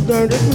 Yeah.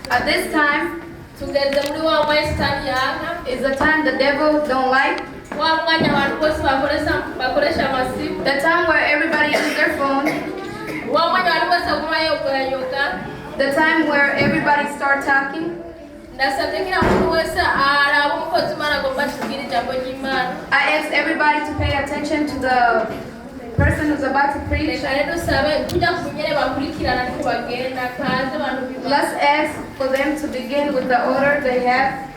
At this time is the time the devil don't like. The time where everybody uses their phone. The time where everybody start talking. I ask everybody to pay attention to the person who's about to preach. Let's ask for them to begin with the order they have.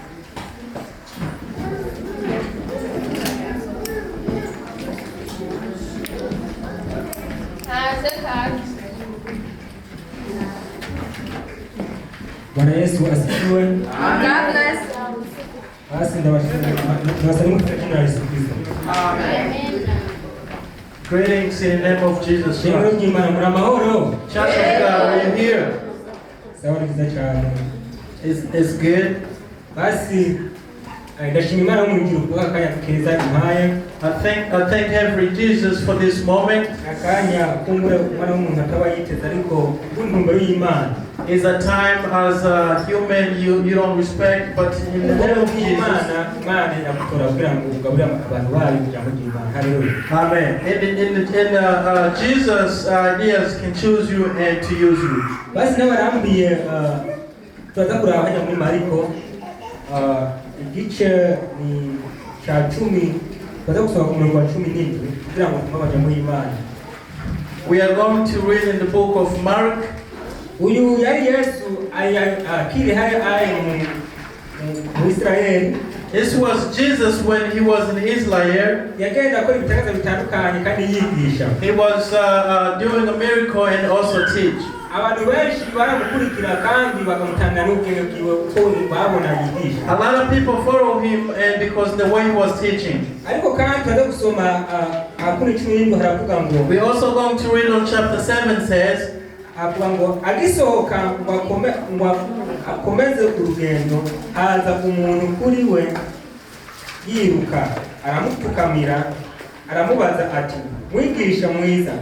Bwana Yesu asifiwe. God bless. Basi ndawasalimu katika jina la Yesu Kristo. Amen. Greetings in the name of Jesus Christ. Ry'imana muri amahoro. Church of God, are you here? Sawa nziza cyane. It's good. Basi ndashima Imana mu ngiro kuba akanya keza impaye. I thank every Jesus for this moment. Akanya kumwe umwana w'umuntu ataba yiteze ariko intumbero y'Imana. Is a time as a human you don't respect, but in the name of Jesus. Amen. And Jesus' ideas can choose you and to use you. Basi nabarambiye tutakuraba hanya muri Mariko igice ni cha 10 tutaza kusoma ku murongo wa 17 kugira ngo tumabaje muri Imana. We are going to read in the book of Mark. Uyu yari Yesu akiri hari mu Israel. This was Jesus when he was in Israel. Yagenda akora ibitagaza bitandukanye kandi yigisha. He was doing a miracle and also teach. Abantu benshi baramukurikira kandi bakamutanga n'ubwenge bwiwe ko babona yigisha. A lot of people follow him and because the way he was teaching. Ariko kandi twaza gusoma akuri 10 haravuga ngo we also going to read on chapter 7 says avuga ngo agisohoka ngo akomeze urugendo haza umuntu kuri we yiruka aramupfukamira aramubaza ati mwigisha mwiza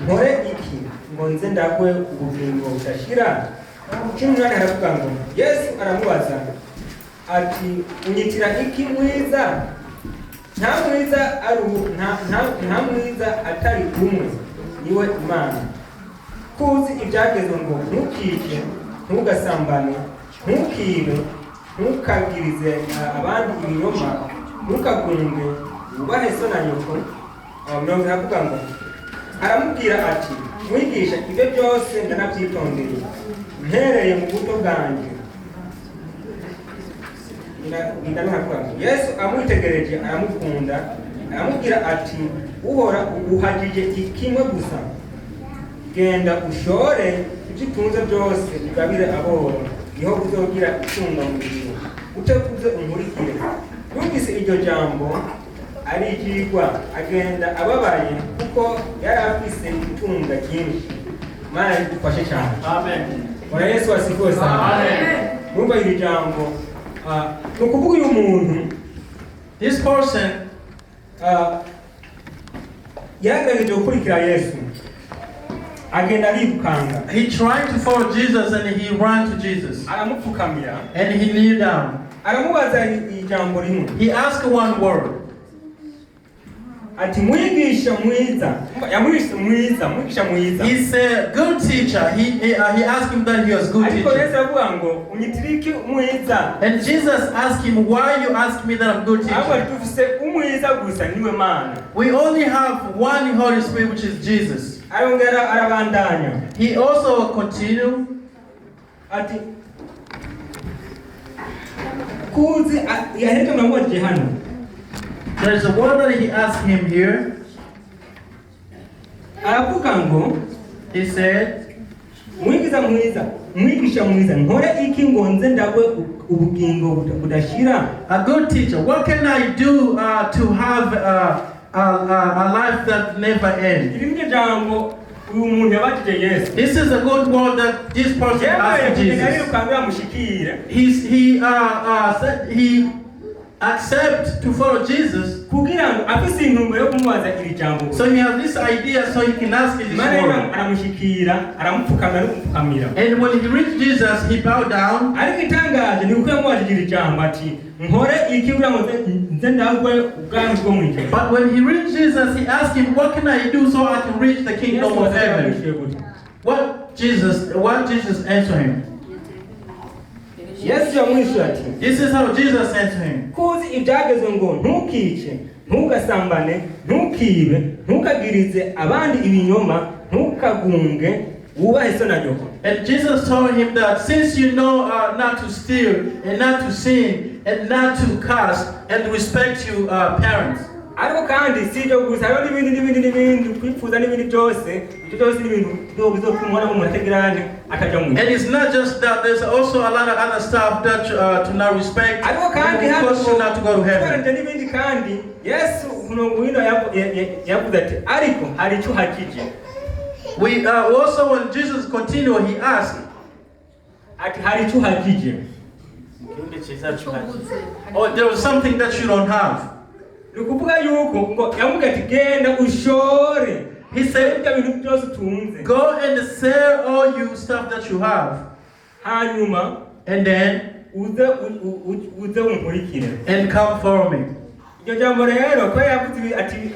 nkore iki ngo nze ndagwe ubugingo budashira. 18 haravuga ngo Yesu aramubaza ati unyitira iki mwiza? Nta mwiza atari umwe niwe Imana. Kuzi ibyagezwe ngo ntukice, ntugasambane, ntukibe, ntukagirize abandi ibinyoma, ntukagunge, ubahe so na nyoko. Mirongo iravuga ngo aramubwira ati mwigisha ibyo byose ndanabyitondeye mpereye mu buto bwanjye. Yesu amwitegereje aramukunda aramubwira ati uhora uhagije ikimwe gusa, genda ushore ibyo utunze byose ugabire aboro niho uzogira itunga mu buzima utakuze umurikire. Yumvise iryo jambo arigirwa agenda ababaye kuko yari afise itunga ryinshi. Imana idufashe cyane. Amen. Bwana Yesu asifiwe sana. Amen. Mumva iri jambo nukuvuga uyu muntu this person yagerageje gukurikira Yesu agenda aribukanga. He tried to follow Jesus and he ran to Jesus. Aramupfukamira and he kneeled down. Aramubaza ijambo rimwe. He asked one word. Ati mwigisha mwiza. Yamwise mwiza, mwigisha mwiza. He said good teacher. He asked him that he was good teacher. Ariko Yesu avuga ngo unyitiriki mwiza. And Jesus asked him, why you ask me that I'm good teacher? Abo tufise umwiza gusa niwe Mana. We only have one Holy Spirit, which is Jesus. Arongera arabandanya. He also continued. Ati kuzi yahita mwamoje hano. There's a word that he asked him here. Aravuga ngo he said mwigisha mwiza nkore iki ngo nze ndagwe ubugingo budashira. A good teacher, what can I do to have a life that never ends? This is a good word that this person asked Jesus. accept to follow Jesus. kugira ngo afise intumbero yo kumubaza iri jambo. So he has this idea so he can ask his Imana word. aramushikira aramupfukamira no kumupfukamira. And when he reached Jesus, he bowed down. Ariko itangaje ni uko yamubaje iri jambo ati nkore iki kugira ngo nze ndagwe ubwami bwo mu ijuru. But when he reached Jesus, he asked him, what can I do so I can reach the kingdom of heaven? What Jesus answered him? Yesu yamwishuye ati, This is how Jesus answered him. kuzi ibyagezwe ngo ntukice, ntugasambane, ntukibe, ntukagirize abandi ibinyoma, ntukagunge, wubahe so na nyoko. And Jesus told him that since you know not to steal and not to sin and not to curse and respect your parents. Ariko kandi si ibyo gusa, hariho n'ibindi kwifuza n'ibindi byose, ibyo byose n'ibintu bizokumubona mu mutegerane akajya mu. And it's not just that, there's also a lot of other stuff that to not respect Ariko kandi and will cause you not to go to heaven. n'ibindi kandi Yesu umurongo wino yavuze ati ariko hari icyo hakije. We also, when Jesus continued, he asked, Ati hari icyo hakije. oh, there was something that you don't have. Nukuvuga yuko ngo yavuga ati genda ushore. He said, ibyo bintu byose utunze. go and sell all you stuff that you have. Hanyuma And then, uze unkurikire. and come follow me. Iryo jambo rero ko yavuze ati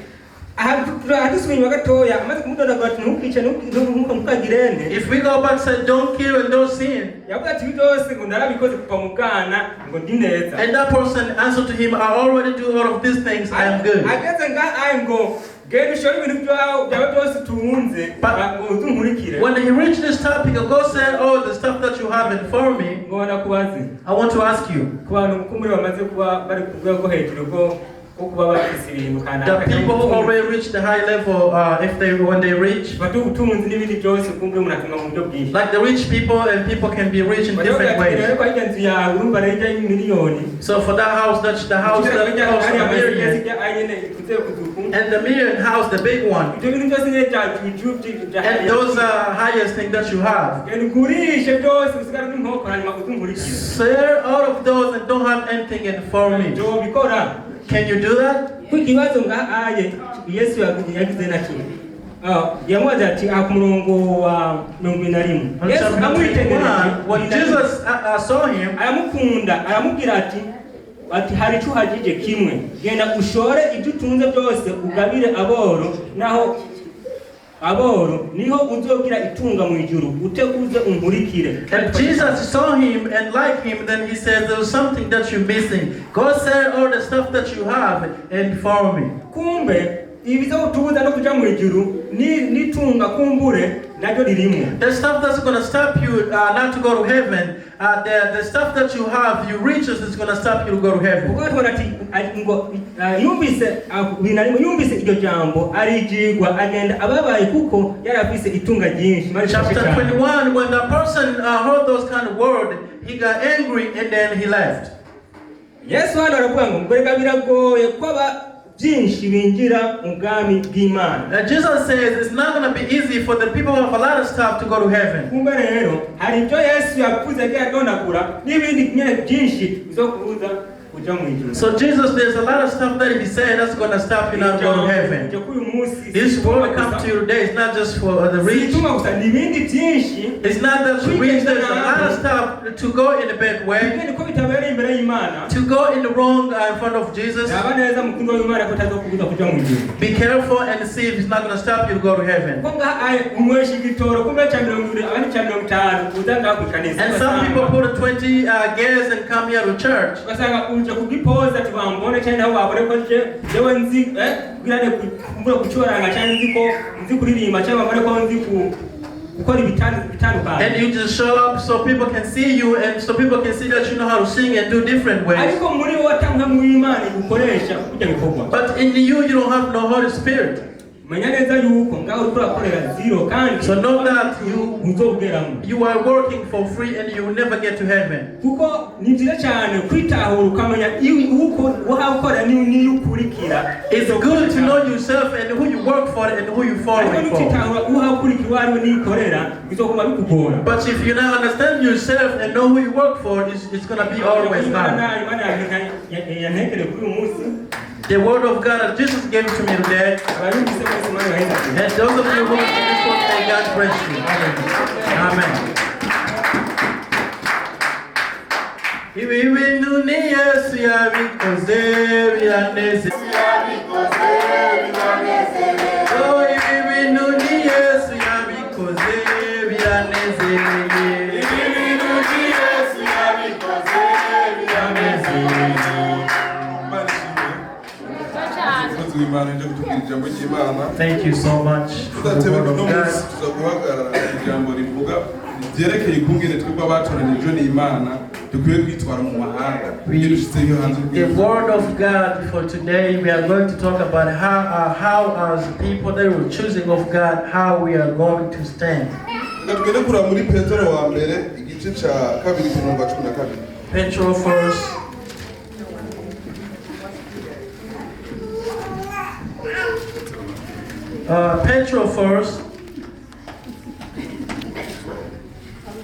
ahadusubira inyuma gatoya amaze kumudodagura ati ntukice ntukagirende. If we go back and say, don't kill and don't sin, Yavuga ati byose ngo narabikoze kuva mu bwana ngo ndi neza. and that person answered to him, I already do all of these things, I am good. Ageze ngaho ngo genda ushore ibintu byawe byose utunze ngo uze unkurikire. When he reached this topic, go sell all the stuff that you have and follow me. Ngo nakubaze. I want to ask you, Ku bantu kumuri bamaze kuba bari ku rwego hejuru bwo kuba bafise ibintu kanaka. the people who already reached the high level, when they reach, batu ubutunzi n'ibindi byose kumbe umuntu atunga mu buryo bwinshi. like the rich people, and people can be rich in different ways. Ko ajya nzu yawe urumva rero miliyoni. So for that house, that's the house that costs a million, and the million house, the big one, Ibyo bintu byose nyine bya and those are highest thing that you have. ngurishe byose usigara n'inkoko hanyuma uzunkurikire. Sell all of those and don't have anything and follow me. Byo bikora. Can you do that? Kukibazo ngahaye Yesu yagize naki. Yamubaza ati ku murongo wa 21. Yesu amwitegereje. When Jesus saw him, aramukunda aramubwira ati hari icyo uhagije kimwe, genda ushore ibyo utunze byose ugabire aboro, naho aboro niho uzogira itunga mu ijuru, uteguze unkurikire. and Jesus saw him and liked him, then he said, there's something that you're missing. Go sell all the stuff that you have and follow me. Kumbe ibizo utubuza no kuja mu ijuru ni tunga kumbure naryo ririmo. The stuff that's going to stop you not to go to heaven, the stuff that you have, you riches, is going to stop you to go to heaven. Kuko tubona ati ngo yumvise iryo jambo arijigwa agenda ababaye kuko yarafise itunga ryinshi. Chapter 21, when the person heard those kind of words, he got angry and then he left. Yesu hano aravuga ngo mbega biragoye kwaba byinshi binjira mu bwami bw'Imana. Jesus says it's not going to be easy for the people who have a lot of stuff to go to heaven. Kumbe rero hari ibyo Yesu yavuze ko yadonagura n'ibindi byinshi bizo kubuza kuja mu ijuru. So Jesus, there's a lot of stuff that he said that's going to stop you not to go to heaven. This word come to you today. It's not just for the rich. It's not that the rich. There's a lot of stuff to go in a bad way, to go in the wrong in front of Jesus. Be careful and see if it's not going to stop you to go to heaven. And some people put 20 gas and come here to church. Kugipoza tubambone cyane aho babone ko jewe nzi gwirane kumbura kuchoranga cyane nzi kuririmba cyane babone ko nzi gukora bitandukanye. And you just show up so people can see you, and so people can see that you know how to sing and do different ways. Ariko muri wo watamwe mu Imana gukoresha kujya bikorwa. But in you don't have no Holy Spirit. So know that you are working for free and you will never get to heaven. It's good to know yourself and who you work for and who you follow for. But if you now understand yourself and know who you work for, it's going to be always hard. The word of God that Jesus gave to me today. And those of you who are in this one, may God bless you. Amen. Thank you so much for the word of God. The word of God for today, we are going to talk about how as people that were choosing of God, how we are going to stand. Petro first. Petro first,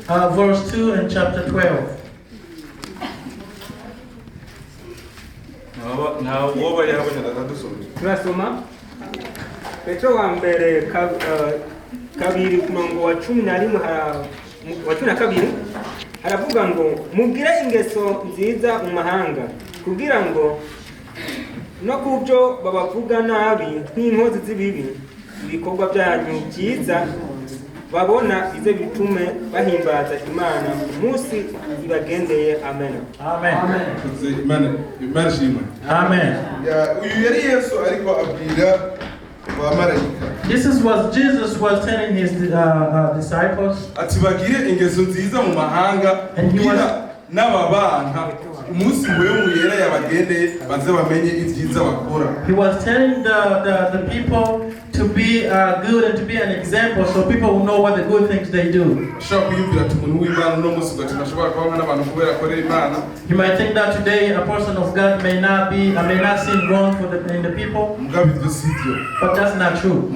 verse 2 in chapter 12. Turasoma Petro wa mbere kabiri ku murongo wa 12 haravuga ngo mugire ingeso nziza mu mahanga kugira ngo no kubyo babavuga nabi nk'inkozi z'ibibi ibikorwa byanyu byiza babona ize bitume bahimbaza Imana umunsi ibagendeye. Amen. Amen. Amen. Amen. This is what Jesus was telling his disciples. And he was He was telling the people to be good and to be an example so people will know what the good things they do. You might think that today a person of God may not seem wrong in the people, but that's not true.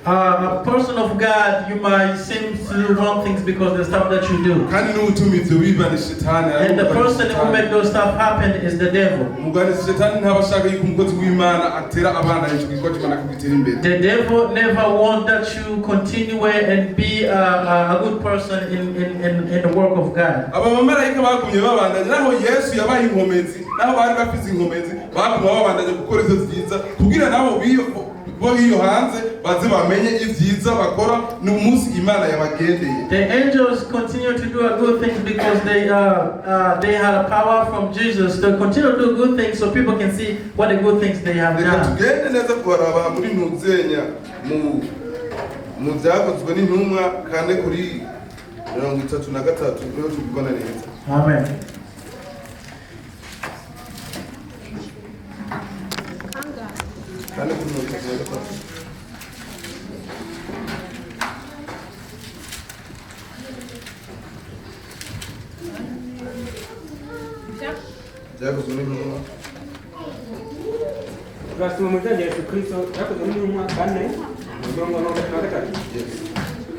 A person of God, you might seem to do wrong things because of the stuff that you do. And the person who makes those stuff happen is the devil. The devil never wants that you continue and be a good person in the work of God. The angels continue to do good things because they had a power from Jesus. They continue to do good things so people can see what the good things they have done. Amen.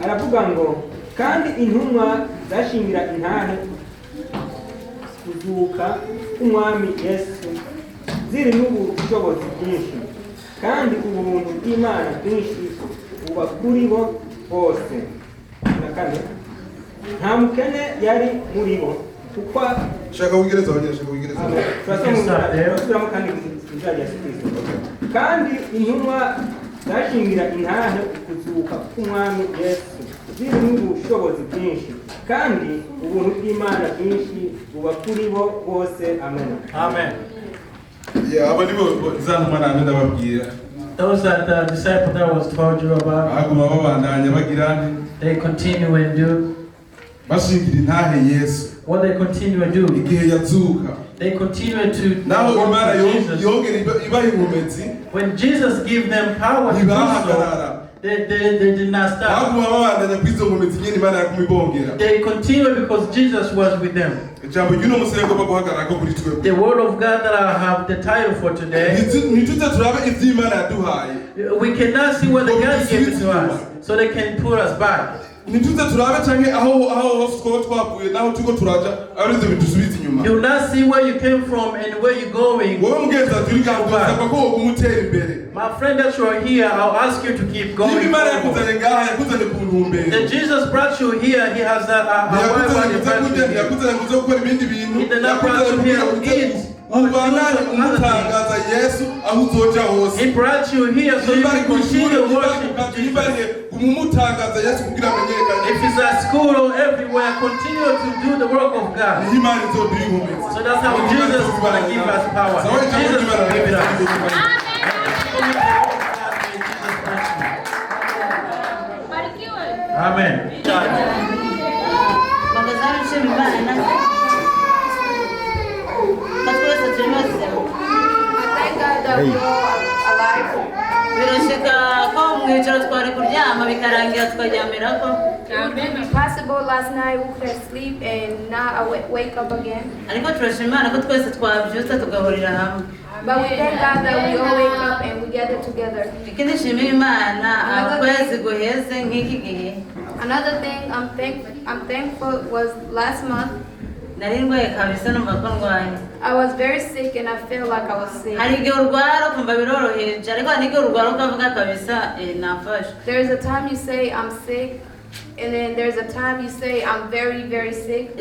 Aravuga ngo kandi intumwa zashingira intahe kuzuka umwami Yesu ziri n'ubushobozi bwinshi kandi ubuntu bw'Imana bwinshi buba kuri bo bose. Nakane nta mukene yari muri bo kuko shaka kugereza kandi intumwa zashingira intahe kuzuka k'umwami Yesu ziri n'ubushobozi bwinshi kandi ubuntu bw'Imana bwinshi buba kuri bo bose. Amen. Amen. Those are the disciples that was told you about. They continue and do. bashingira intahe Yesu. What they continue to do, igihe yazuka, they continue to naho Imana Jesus. yongera ibaha inkomezi, When Jesus gave them power to do so, they did not stop. They continued because Jesus was with them. The word of God that I have the title for today, we cannot see what the God gave it to us, so they can put us back. Do not see where you came from and where you're going. My friend that you are here, I'll ask you to keep going. That Jesus brought you here, he has a why he brought you here. He did not brought you here to eat. He brought you here so you can continue worshiping Jesus. If it's at school or everywhere, continue to do the work of God. So that's how Jesus is going to give us power. Jesus will give it us. Amen. Possible last night we couldn't sleep and now I wake up again. But we thank God that we all wake up and we gather together. Another thing I'm thankful was last month. I was very sick and I felt like I was sick. There's a time you say I'm sick, and then there's a time you say I'm very, very sick. At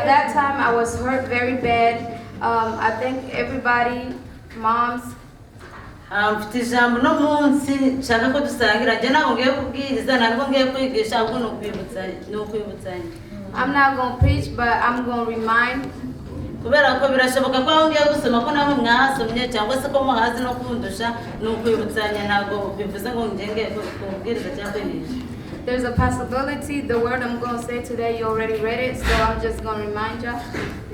that time I was hurt very bad. I thank everybody, moms. Mfite ijambo no munsi nshaka ko dusangira je ntabwo ngiye kubwiriza ntabwo ngiye kwigisha ahubwo no kwibutsanya. I'm not going to preach, but I'm going to remind. Kubera ko birashoboka ko aho ngiye gusoma ko namwe mwasomye cyangwa se ko muhazi no kundusha no kwibutsanya ntabwo bivuze ngo ngenge kubwiriza cyangwa kwigisha. There's a possibility the word I'm going to say today you already read it, so I'm just going to remind you.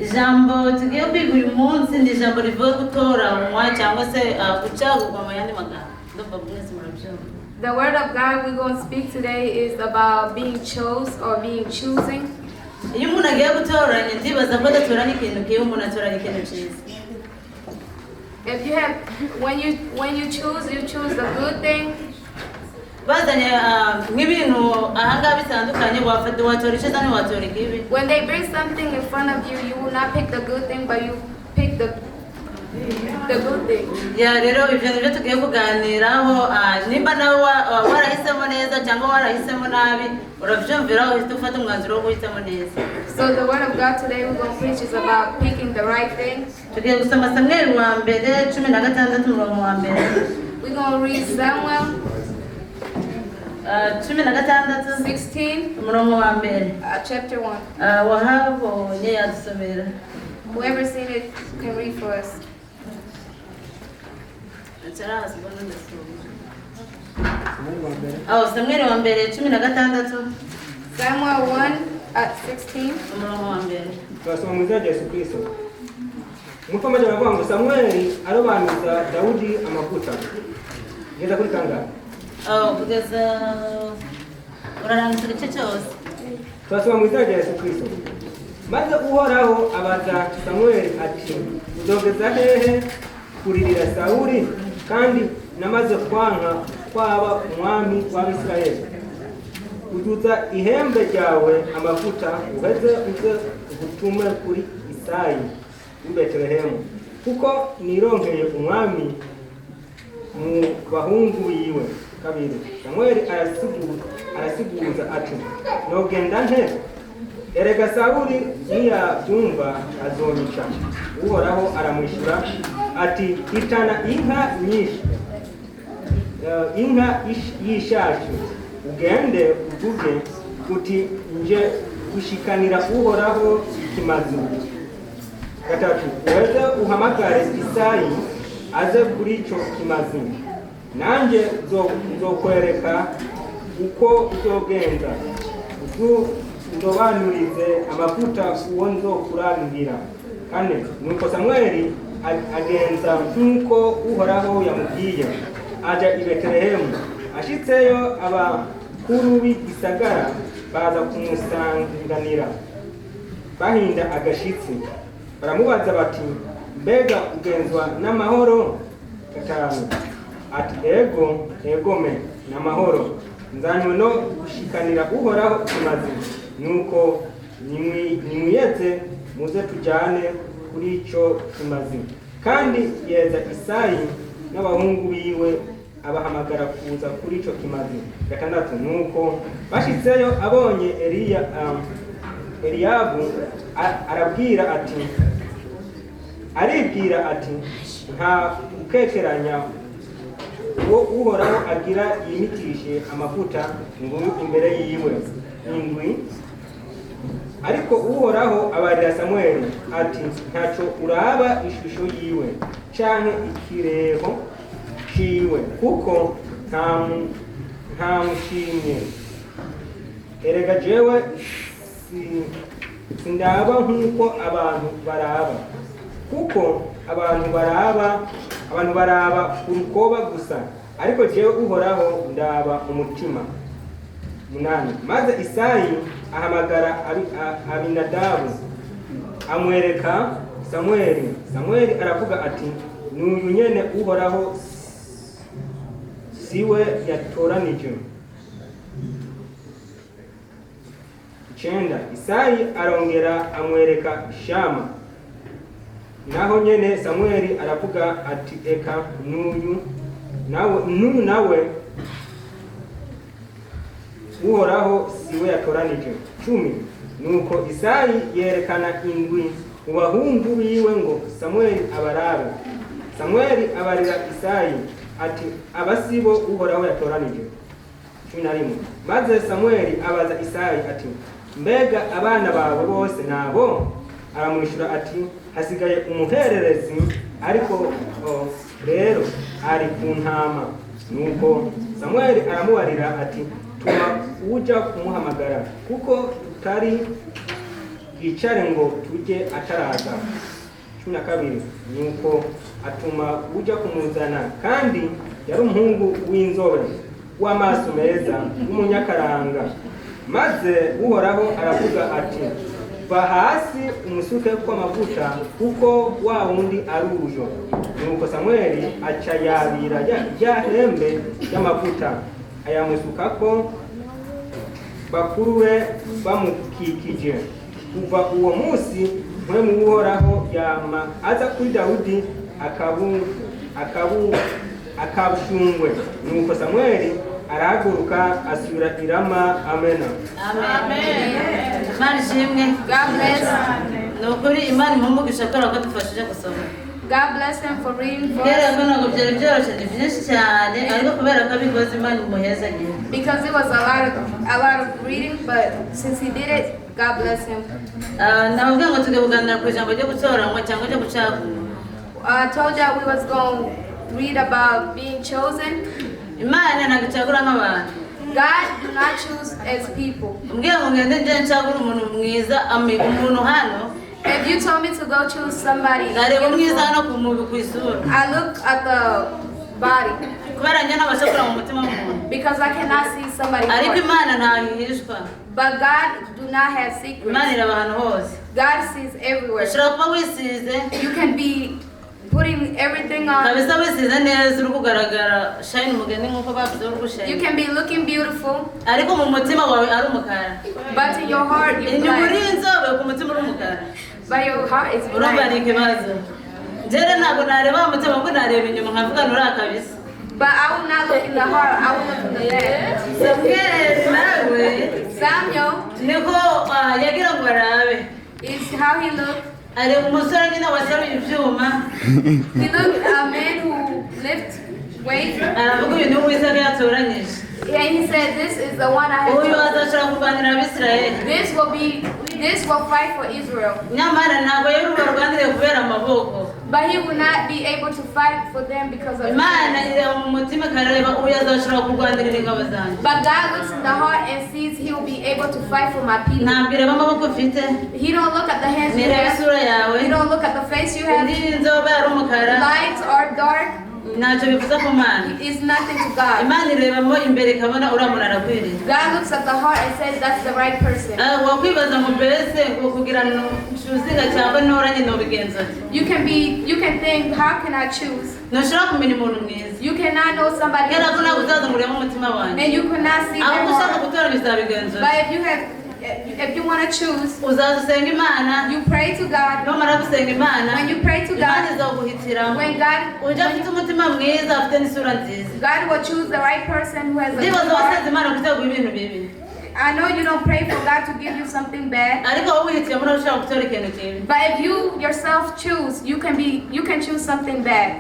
Ijambo tugiye kwiga uyu munsi ni ijambo rivuga gutora umwa cyangwa se gucagurwa mu yandi magambo. Ndumva mwese murabyumva. The word of God we're going to speak today is about being chose or being choosing. Iyo umuntu agiye gutoranya ndibaza ko adatoranya ikintu kibi, umuntu atoranya ikintu cyiza. If you have when you choose the good thing. Bazanye nk'ibintu ahanga bitandukanye wafata watora icyo cyane watora ikibi. When they bring something in front of you, you will not pick the good thing, but you pick the good thing. Ya rero ibyo nibyo tugiye kuganiraho, nimba nawe warahisemo neza cyangwa warahisemo nabi urabyumvira uhita ufata umwanzuro wo guhitamo neza. So the word of God today we're going to preach is about picking the right thing. Tugiye gusoma Samuel wa mbere 16 umurongo wa mbere. We're going to read Samuel 16 umurongo wa mbere. Chapter 1. Wahabonye yadusomera. Whoever's seen it can read for us. Samuel wa mbere 16. Samuel 1:16. umurongo wa mbere. Twasoma mu izina rya Yesu Kristo. Mukomeje bavuga ngo Samueli arobanuza Dawudi amavuta. Ngeza kuri kangahe? Kugeza urarangiza igice cyose. Twasoma mu izina rya Yesu Kristo. Maze Uhoraho abaza Samueli ati uzogeza hehe kuririra Sawuli kandi namaze kwanka kwaba umwami w'Abisirayeli. Utuza ihembe ryawe amavuta uheze uze ugutume kuri Isayi i Betelehemu kuko nironkeye umwami mu bahungu yiwe. Kabiri Samueli arasiguza ati nogenda nte? Erega Sawuli niyabyumva azonyica. Uhoraho aramwishyura ati hitana inka nyinshi, inka y'ishashi ugende uvuge uti nje gushikanira Uhoraho ikimazi. Gatatu uheze uhamagare Isayi aze kuri ico kimazi, nanjye nzokwereka uko uzogenda, ndobanurize amavuta uwo nzokurangira. Kane, nuko Samweli agenza nk'uko Uhoraho yamubwiye, aja i Betelehemu. Ashitseyo abakuru b'igisagara baza kumusanganira bahinda agashitsi, baramubaza bati, mbega ugenzwa n'amahoro? 5. Ati, egome n'amahoro, nzanywe no gushikanira Uhoraho kimazi. Nuko nimwiyeze muze tujyane kuri ico kimazi. Kandi yeza Isayi n'abahungu biwe abahamagara kuza kuri ico kimazi. 6. Nuko bashitseyo abonye Eliyabu aribwira ati nta gukekeranya uwo Uhoraho agira yimitishe amavuta nguru imbere yiwe. 7. Ariko Uhoraho abarira Samweli ati, ntaco uraba ishusho yiwe canke ikireho ciwe, kuko ntamushimye. Erega jewe sindaba nk'uko abantu baraba, kuko abantu baraba urukoba gusa, ariko jewe Uhoraho ndaba umutima. 8. Maze Isayi ahamagara Abinadabu amwereka Samweli. Samweli aravuga ati, n'uyu nyene Uhoraho siwe yatoranije. 9. Isayi arongera amwereka Shama. Naho nyene Samweli aravuga ati, eka n'uyu nawe Uhoraho siwe yatoranije. 10. Nuko Isayi yerekana indwi mu bahungu biwe ngo Samweli abarabe. Samweli abarira Isayi ati, abasibo Uhoraho yatoranije. 11. Maze Samweli abaza Isayi ati, mbega abana bawe bose nabo? Aramwishura ati, hasigaye umuhererezi, ariko rero ari ku ntama. Nuko Samweli aramubarira ati, tuma uja kumuhamagara, kuko tutari bwicare ngo tujye ataraza. 12. Nuko atuma uja kumuzana, kandi yari umuhungu w'inzobe w'amaso meza w'umunyakaranga. Maze Uhoraho aravuga ati, va hasi umusuke kw'amavuta, kuko wa wundi ari uyo. Nuko Samweli aca yabira rya hembe y'amavuta, ayamusukako, bakuru be bamukikije. Kuva uwo munsi mpwemu Uhoraho yama aza kuri Dawudi akabushungwe. Nuko Samweli arahaguruka asubira i Rama. Amen. Amen. Imana ishimwe. God bless. Nukuri Imana imumugisha ko dufashije gusoma. God bless him for reading for Kera us. ntabwo byari byoroshye, ni byinshi cyane, ariko kubera ko abikoze Imana imuheza nyine. Because it was a lot of reading, but since he did it, God bless him. Navuga ngo tujye kuganira ku ijambo ryo gutoranywa cyangwa ryo gucagura. I told you we was going to read about being chosen. Imana ntabwo icagura nk'abantu. God do not choose as people. Mbwira ngo ngende nje ncagura umuntu mwiza, umuntu hano. If you told me to go choose somebody, Ndareba umwiza hano ku isura. I look at the body. Kubera njye ntabashobora mu mutima w'umuntu. Because I cannot see somebody. Ariko Imana ntahihishwa. But God do not have secrets. Imana iraba ahantu hose. God sees everywhere. Ushobora kuba wisize. You can be putting everything on. Kabisa wisize neza uri kugaragara shine umugeni nk'uko bavuze uri gushine. You can be looking beautiful. Ariko mu mutima wawe ari umukara. But in your heart you're Inyuma uri black. inzobe ku mutima uri umukara. But your heart is Urumva ni black. ikibazo. Njyewe ntabwo nareba mu mutima ngo nareba inyuma nkavuga nuri kabisa. But I will not look in the heart, I will look in the left. Samuel nawe Samuel niko yagira ngo arabe. is how he looked. Ari umusore nyine wasaruye ibyuma. He looked a man who lift weight. Aravuga ibintu wisa yatoranyije. And he said, this is the one I have Uyu chosen. azashobora kurwanira Abisirayeli. This will fight for Israel. Nyamara ntabwo yari urwanire kubera amaboko. but he will not be able to fight for them because of Imana fear. ireba mu mutima ikareba uyu azashobora kurwanirira ingabo zanjye. But God looks in the heart and sees he will be able to fight for my people. Ntabwo ireba amaboko ufite, He don't look at the hands you nireba have. isura yawe, He don't look at the face you have. indi inzobe ari umukara, Light or dark ntacyo bivuze ku Mana. is nothing to God. Imana irebamo imbere ikabona uriya muntu arakwiriye. God looks at the heart and says that's the right person. Wakwibaza ngo mbese ngo kugira ngo nshuzinga cyangwa ntoranye n'ubigenza ati. You can think, how can I choose? Ntushobora kumenya umuntu mwiza. You cannot know somebody Kubera ko ntabwo else. uzaza ngo urebe umutima wanjye. And you cannot see their Ahubwo ushaka heart. gutora bizabigenza But ati. if you want to choose, Uzaza usenga Imana, you pray to God. numara gusenga Imana, When you pray to Imana God, izaguhitiramo. when God Ujya afite umutima mwiza, afite n'isura nziza. God will choose the right person who has a good Ndibaza wasenze heart. Imana kugira ibintu bibi. I know you don't pray for God to give you something bad, Ariko wowe wihitiramo nawe ushaka gutora ikintu kibi. but if you yourself choose, you can choose something bad.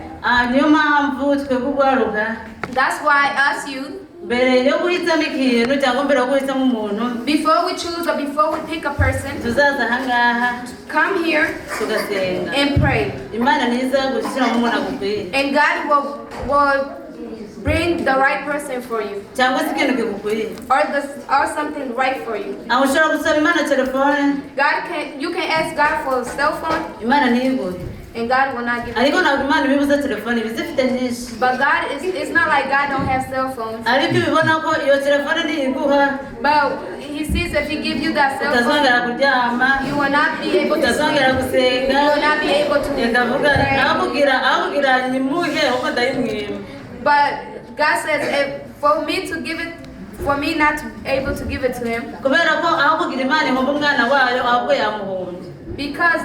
Niyo mpamvu twebwe urwaruka, That's why us youth, mbere yo guhitamo ikintu cyangwa mbere yo guhitamo umuntu, before we choose or before we pick a person, tuzaza ahangaha come here tugasenga. and pray. Imana niza gushyiramo umuntu agukwiye And God will bring the right person for you, cyangwa se ikintu kigukwiye. or something right for you. Aho ushobora gusaba Imana telefone, You can ask God for a cell phone, Imana ntiyiguhe. and God will not give Ariko you. ntabwo Imana ibibuza telefone, iba izifite nyinshi. But God it's not like God don't have cell phones. Ariko ibibona ko iyo telefone niyiguha, But He sees if He give you that cell phone, utazongera kuryama, you will not be able to utazongera sleep. gusenga. You will not be able to Ikavuga pray. ahubwira nyimuhe ahubwo ndayimwima. But God says, for me not to be able to give it to him, Kubera ko aho kugira Imana ihomba umwana wayo ahubwo yamuhombye. because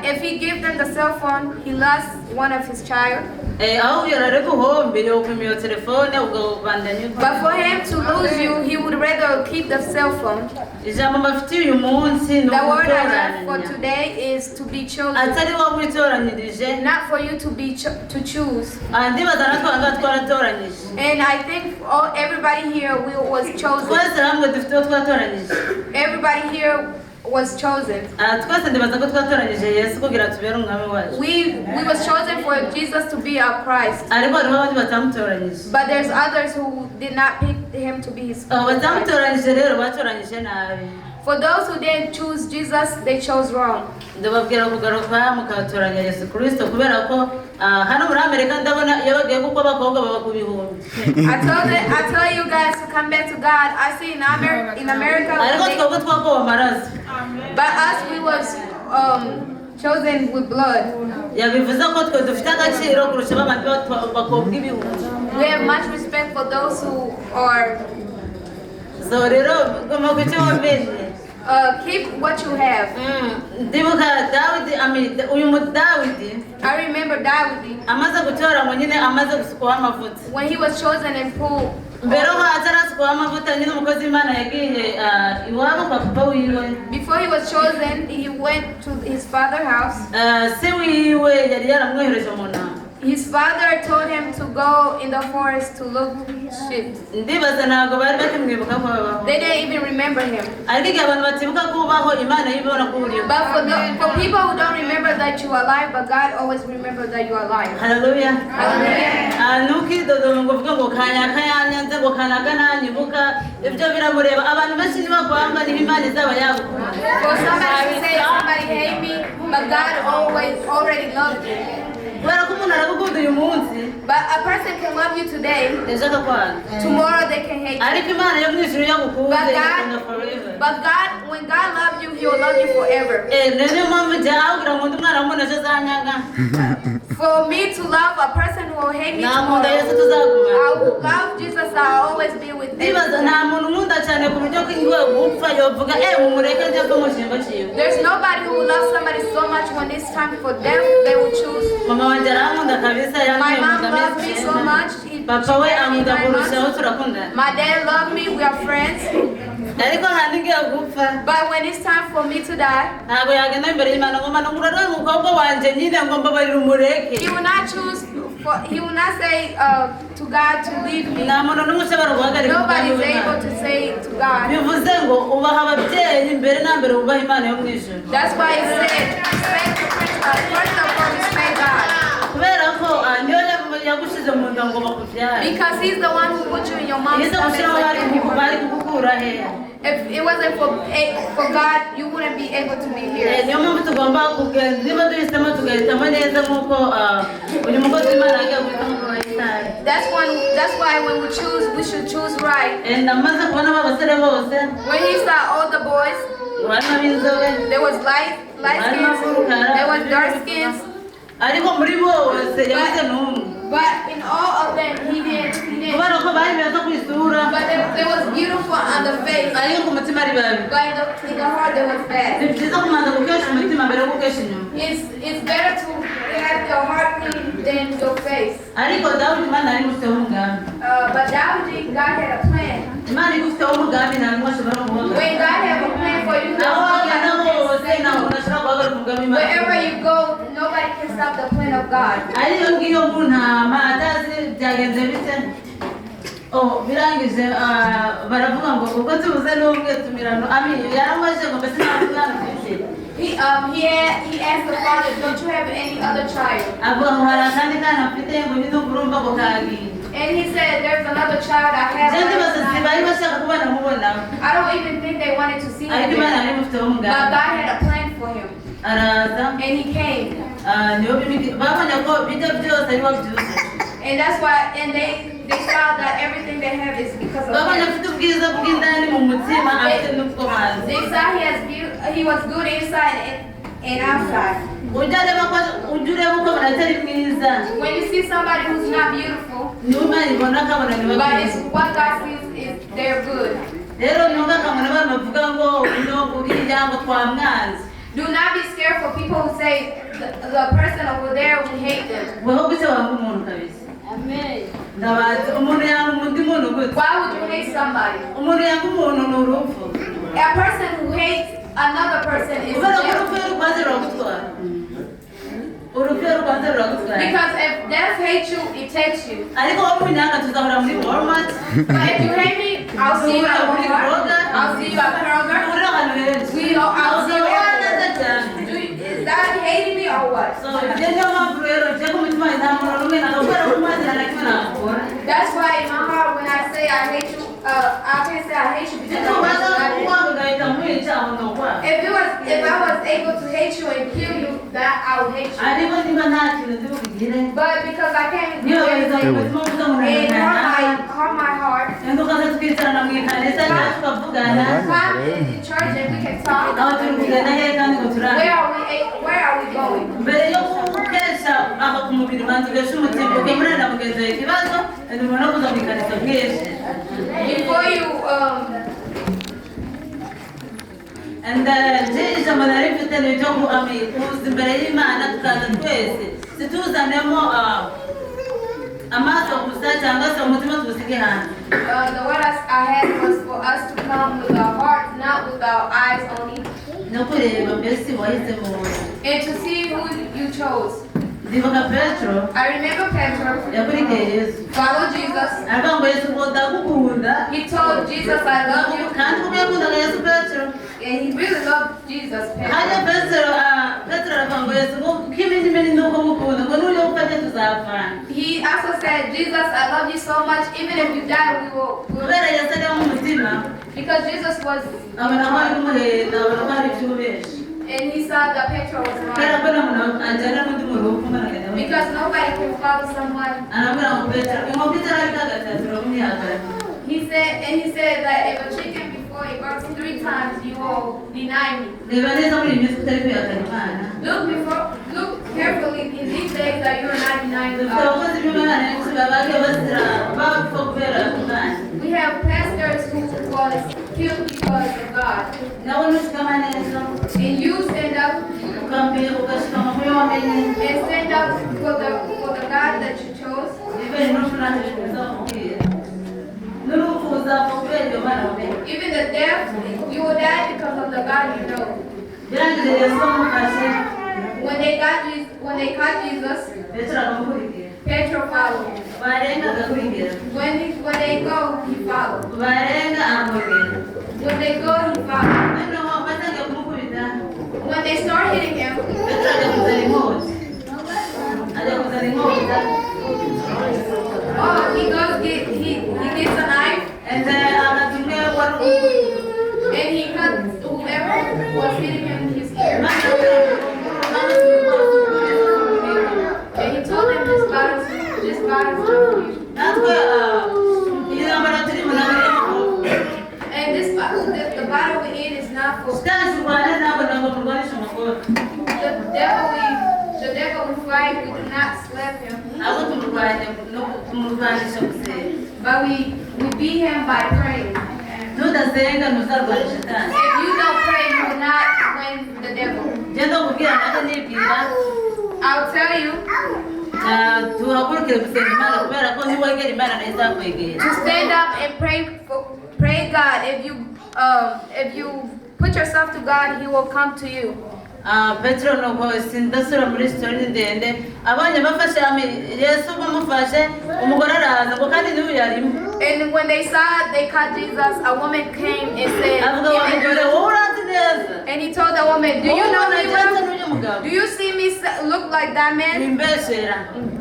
if he gave them the cell phone, he lost one of his child. Aho yarare guhombe yokwima iyo telefone ugabandanya. But for him to lose you, he would rather keep the cell phone. Ijambo mbafitiye uyu munsi ni The word I have for ugutoranya. today is to be chosen, Atari wowe witoranyirije, not for you to be to choose. ndibaza natwe ahangaha twaratoranyije. And I think everybody here was chosen. Twese hamwe dufite uwo twatoranyije. Everybody here was chosen. Twese ndibaza ko twatoranyije Yesu kugira tubere umwami wacu. We was chosen for Jesus to be our Christ. Ariko hariho abandi batamutoranyije. But there's others who did not pick him to be his Abo Christ. batamutoranyije rero batoranyije nabi. For those who didn't choose Jesus, they chose wrong. Ndababwira kugaruka mukatoranya Yesu Kristo kubera ko hano muri Amerika ndabona iyo bagiye kuko abakobwa baba ku bihumbi. I tell you guys to come back to God. I see in America, Ariko twebwe twakowe amaraso. but us we was chosen with blood. Yabivuze ko twe dufite agaciro kurusha abandi bakobwa ibihumbi. We have much respect for those who are. So rero goma ku cyo wamenye. Keep what you have. Ndibuka Dawidi, uyu mu Dawidi I remember David amaze gutora ngo nyine amaze gusukwaho amavuta. when he was chosen and pulled. Mbere ho atarasukwaho amavuta nyine umukozi w'Imana yagiye iwabo kwa papa wiwe. Before he was chosen, he went to his father's house. Se wiwe yari yaramwohereje mu nama. His father told him to go in the forest to look sheep. Ndibaza ntabwo bari bakimwibuka ko babaho. They didn't even remember him. Ariko igihe abantu batibuka kubaho Imana yibona ko uriho. But for people who don't remember that you are alive, but God always remembers that you are alive. Hallelujah. Hallelujah. Nukidodo ngo uvuge ngo kanaka yanyanze ngo kanaka nanyibuka ibyo biramureba abantu benshi nibakwanga ni Imana izaba yagukunda. For somebody to say somebody hate me, but God always already loved you. Kubera ko umuntu aragukunda uyu munsi But a person can love you today, ejo akakwanga. tomorrow they can hate you. Ariko Imana yo mu ijuru yagukunze But igukunda forever. when God loves you, He will love you forever. Niyo mpamvu njya ahubwira ngo undi mwana w'umuntu ejo azanyaga. For me to love a person who will hate me Nakunda tomorrow, Yesu tuzagumana. I will love Jesus. I'll always be with Ndibaza him. nta muntu nkunda cyane ku buryo ko ingiwe gupfa yovuga mumureke njye ko mushinga ciwe. There's nobody who will love somebody so much when it's time for them, they will choose. Mama wanjye arankunda kabisa My yankuye mu mom loves me so much. Papa we ankunda kurushaho turakundana. My dad loves me. We are friends. Ariko nta n'igihe gupfa But when it's time for me to die, ntabwo yagenda imbere y'Imana ngo Mana ngurarane umukobwa wanjye nyine ngo mbabarire umureke. he will not choose. He will not say to God to leave me. Nta muntu n'umwe ushobora guhagarika Nobody is umugambi able w'Imana. to say to God. Bivuze ngo ubaha ababyeyi mbere na mbere wubaha Imana yo mu ijuru. That's why he said, respect the principal. First of all, respect God. Because He's the one who put you in your mom's stomach. If it wasn't for God, you wouldn't be able to be here. That's why when we choose, we should choose right. When He saw all the boys, there was light skins, there was dark skins. But in all of them, He didn't. But there was beautiful on the face. But in the heart, there was bad. It's better to have your heart clean than your face. But David, God had a plan. When God has a plan for you, wherever you go, nobody can stop the plan of God. Oh, birangije baravuga ngo ubwo tubuze n'ubwe tumirano yaramwaje ngo mbese nta mwana ufite. He asked the father, don't you have any other child? Avuga ngo hari akandi kana mfite ngo nidumurumva ngo kagiye. And he said, there's another child I have. I don't even think they wanted to see him. But God had a plan for him. And he came. And that's why, and they saw that everything they have is because of him. They saw he was good inside and outside. When you see somebody who's not beautiful, but it's what God sees is they're good. Do not be scared for people who say the person over there will hate them. Amen. Why would you hate somebody? A person who hates another person is death. Because if death hates you, it takes you. But if you hate me, I'll see you at Walmart. I'll see you at Kroger. I'll see you everywhere. Is that hating me or what? That's why in my heart when I say I hate you, I can't say I hate you because if I was able to hate you and kill you, that I would hate you. But because I can't do anything and harm my heart, come in church and we can talk. Where are we going? Before you and ijambo nari mfite ni ryo kuza imbere y'Imana tukaza twese situzanemo amaso gusa cyangwa se umutima tubusige hanze. The word I had was for us to come with our hearts, not with our eyes only. No kureba mbese wahisemo. And to see who you chose. I remember Petro. Follow Jesus. He told Jesus, I love you. And he really loved Jesus. He also said, Jesus, I love you so much. Even if you die, we will. Because Jesus was. And he saw that Petro was wrong. Because nobody can follow someone. He said that if a chicken before it barks 3 times, you will deny me. Look carefully in these days that you are not denying God. We have pastors who was killed because of God. And you stand up and stand up for the God that you chose. Even the deaf, you will die because of the God you know. When they caught Jesus, Petro followed. When they go, he followed. When they go, he followed. When they start hitting him, God has done for you. And this the battle we're in is not for the devil we fight. We do not slap him, but we beat him by praying. If you don't pray, you will not win the devil. I'll tell you to stand up and pray God. If you put yourself to God, He will come to you. Petro nuko sindasura muri story ndende abanye bafashe Yesu bamufashe umugore araza ngo kandi niwe yarimo. And when they caught Jesus, a woman came and said, and he told the woman, do you know me well? Do you see me look like that man?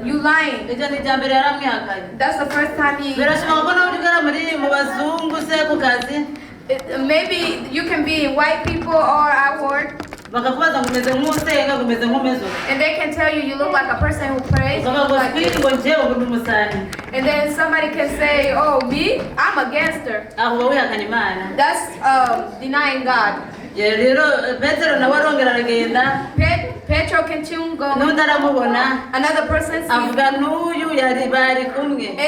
You lying. That's the first time he... Maybe you can be white people or at work. And they can tell you look like a person who prays. And then somebody can say, oh, me? I'm a gangster. That's denying God. Petro continued going. Another person sees.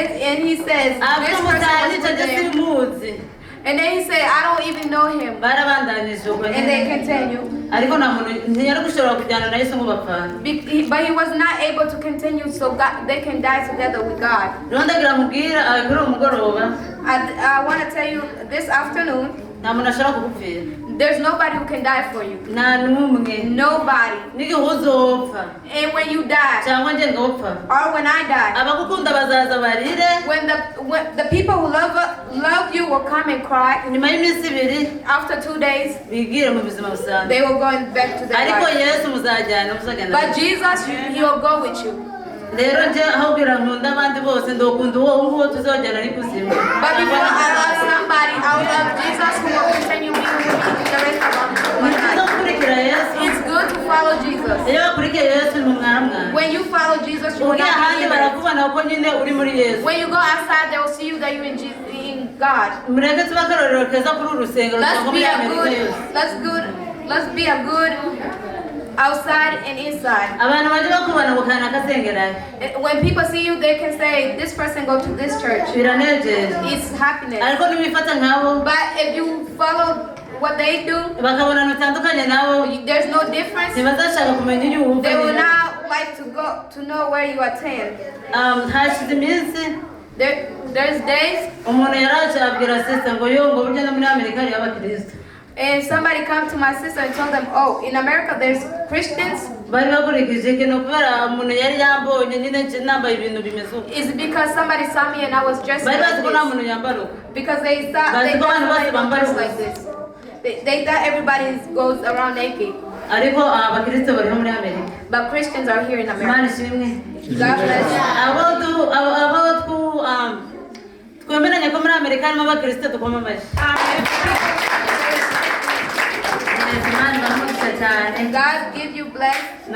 And he says, this person was there. And then he said, I don't even know him. And they continue. But he was not able to continue, so they can die together with God. I want to tell you this afternoon, there's nobody who can die for you. Nobody. And when you die, or when I die, when the people who love you will come and cry. After 2 days, they will go back to their life. But Jesus, He will go with you. But before I love somebody, I will love Jesus who will continue being with me the rest of my life. It's good to follow Jesus. When you follow Jesus, you will not be hindered. When you go outside, they will see you that you're in God. Let's be a good outside and inside. When people see you, they can say, this person go to this church. It's happiness. But if you follow what they do, there's no difference. They will not like to know where you attend. There's days. And somebody come to my sister and told them, oh, in America there's Christians. It's because somebody saw me and I was dressed like this. Because they thought like this. They thought everybody goes around naked. But Christians are here in America. God bless and God give you blessings. And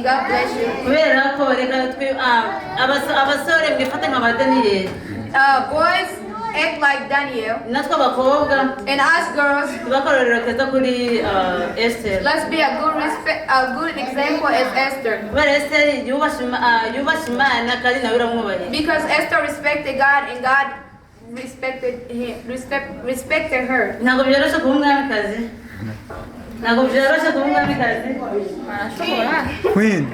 God bless you. Boys act like Daniel. And us girls, let's be a good example as Esther. Because Esther respected God and God respected her. Queen.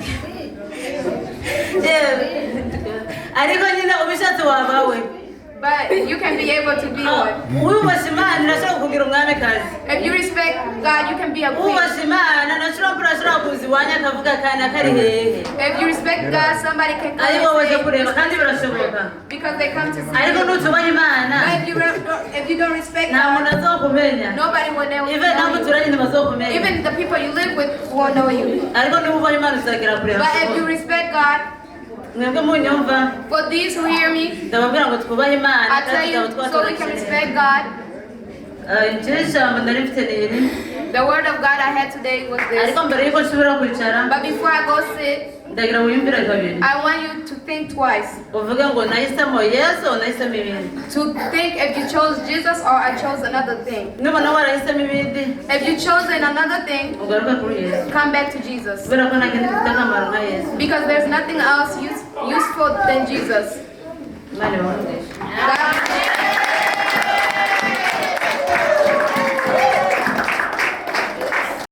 But you can be able to be one. If you respect God, you can be a queen. If you respect God, somebody can come and say, because they come to see you. But if you don't respect God, nobody will know you. Even the people you live with won't know you. But if you respect God, for these who hear me, I tell you, so we can respect God. The word of God I had today was this. ariko mbere yuko nsubira kwicara But before I go sit, ndagira wiyumvire kabiri I want you to think twice. uvuge ngo nahisemo yesu nahisemo ibindi To think if you chose Jesus or I chose another thing. nubona warahisemo ibindi If you chosen another thing, ugaruke kuri yesu come back to Jesus. kubera ko nta kindi gifite akamaro nka yesu Because there's nothing else useful than Jesus. imana ibamugisha God